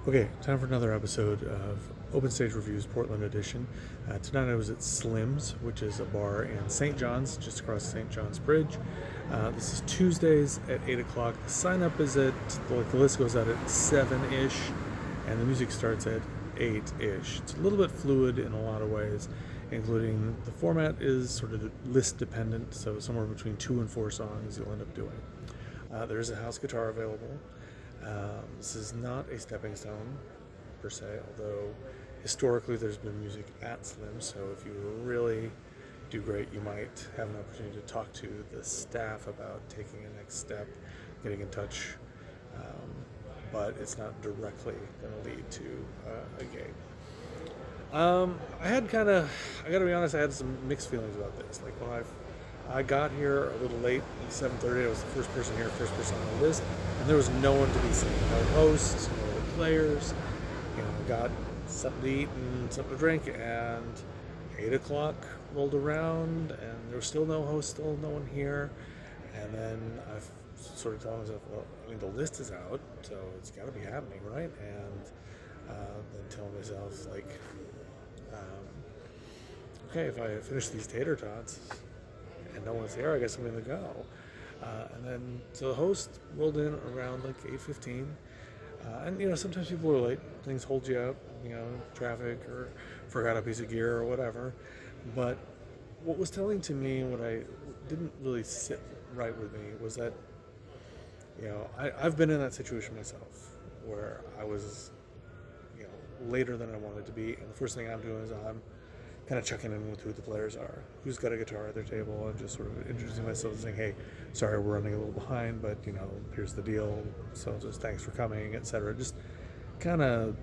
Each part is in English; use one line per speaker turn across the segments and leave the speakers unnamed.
Okay, time for another episode of Open Stage Reviews Portland Edition. Tonight I was at Slim's, which is a bar in St. John's, just across St. John's Bridge. This is Tuesdays at 8 o'clock. The sign up is the list goes out at 7-ish, and the music starts at 8-ish. It's a little bit fluid in a lot of ways, including the format is sort of list dependent, so somewhere between 2 and 4 songs you'll end up doing. There is a house guitar available. This is not a stepping stone per se, although historically there's been music at Slim, so if you really do great, you might have an opportunity to talk to the staff about taking a next step, getting in touch, but it's not directly going to lead to a gig. I gotta be honest, I had some mixed feelings about this. Like when I got here a little late, at 7:30. I was the first person here, first person on the list, and there was no one to be seen. No hosts, no players. Got something to eat and something to drink, and 8 o'clock rolled around, and there was still no host, still no one here. And then I sort of told myself, well, I mean, the list is out, so it's got to be happening, right? And then telling myself, like, okay, if I finish these tater tots and no one's there, I guess I'm going to go. And then, so the host rolled in around like 8:15. And, sometimes people are late. Things hold you up, traffic or forgot a piece of gear or whatever. But what was telling to me, what I didn't really sit right with me, was that, I've been in that situation myself where I was, later than I wanted to be. And the first thing I'm doing is I'm kind of checking in with who the players are, who's got a guitar at their table, and just sort of introducing myself and saying, hey, sorry, we're running a little behind, but, here's the deal, so just thanks for coming, etc. Just kind of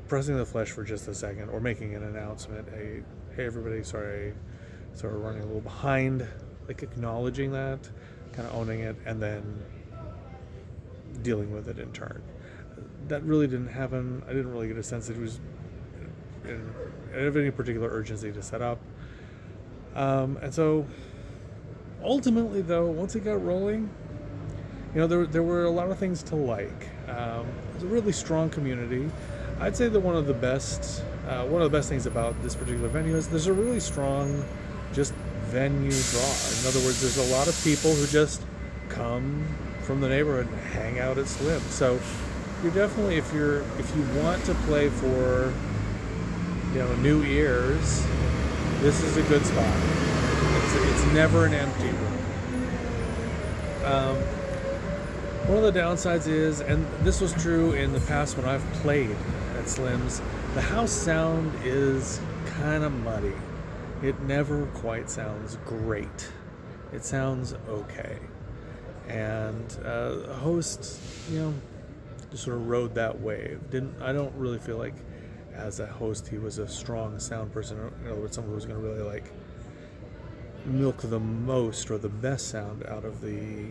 pressing the flesh for just a second, or making an announcement, hey everybody, sorry, we're running a little behind, like acknowledging that, kind of owning it, and then dealing with it in turn. That really didn't happen. I didn't really get a sense that it was of any particular urgency to set up. And so ultimately, though, once it got rolling, there were a lot of things to like. It was a really strong community. I'd say that one of the best things about this particular venue is there's a really strong just venue draw. In other words, there's a lot of people who just come from the neighborhood and hang out at Slim. So you're definitely, if you want to play for new ears, this is a good spot. It's never an empty room. One of the downsides is, and this was true in the past when I've played at Slim's, the house sound is kind of muddy. It never quite sounds great. It sounds okay. And the host, just sort of rode that wave. I don't really feel like as a host he was a strong sound person. In other words, someone who was going to really milk the most or the best sound out of the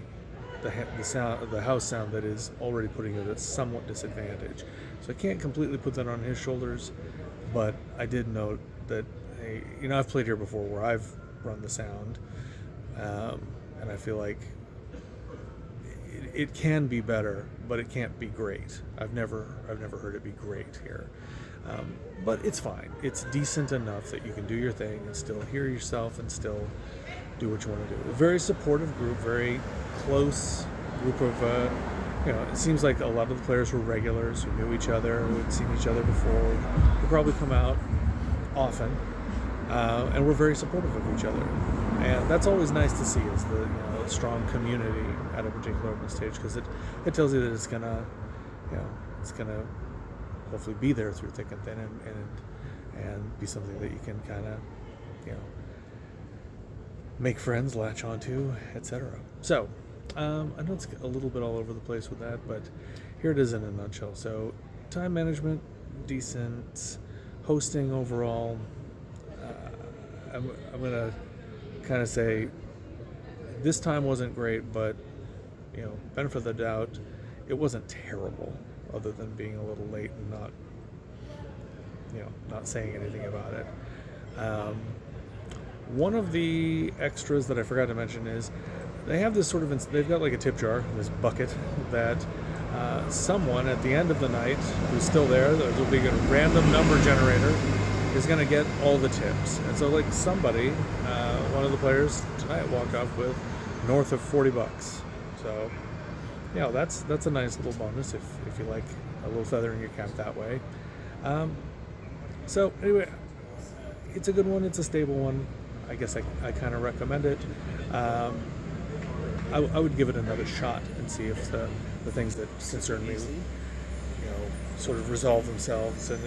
sound, the house sound that is already putting it at somewhat disadvantage. So I can't completely put that on his shoulders, but I did note that, hey, I've played here before where I've run the sound, and I feel like it can be better, but it can't be great. I've never heard it be great here. But it's fine. It's decent enough that you can do your thing and still hear yourself and still do what you want to do. A very supportive group, very close group of, it seems like a lot of the players were regulars who knew each other, who had seen each other before, who probably come out often, and we're very supportive of each other. And that's always nice to see, is the strong community at a particular open stage, because it tells you that it's gonna hopefully be there through thick and thin, and be something that you can kind of make friends, latch onto, etc. So I know it's a little bit all over the place with that, but here it is in a nutshell. So time management, decent. Hosting overall, I'm gonna kind of say this time wasn't great, but benefit of the doubt, it wasn't terrible, other than being a little late and not saying anything about it. One of the extras that I forgot to mention is they have this they've got like a tip jar, this bucket that someone at the end of the night who's still there, there'll be a random number generator, is going to get all the tips. And so, like, somebody, one of the players tonight walked off with north of $40. So, yeah, that's a nice little bonus if you like a little feather in your cap that way. So anyway, it's a good one. It's a stable one. I guess I kind of recommend it. I would give it another shot and see if the things that concern me, sort of resolve themselves and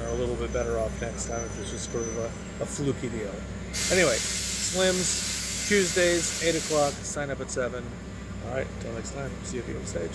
are a little bit better off next time if it's just sort of a fluky deal. Anyway, Slims, Tuesdays, 8 o'clock, sign up at 7. All right, until next time, see you at the stage.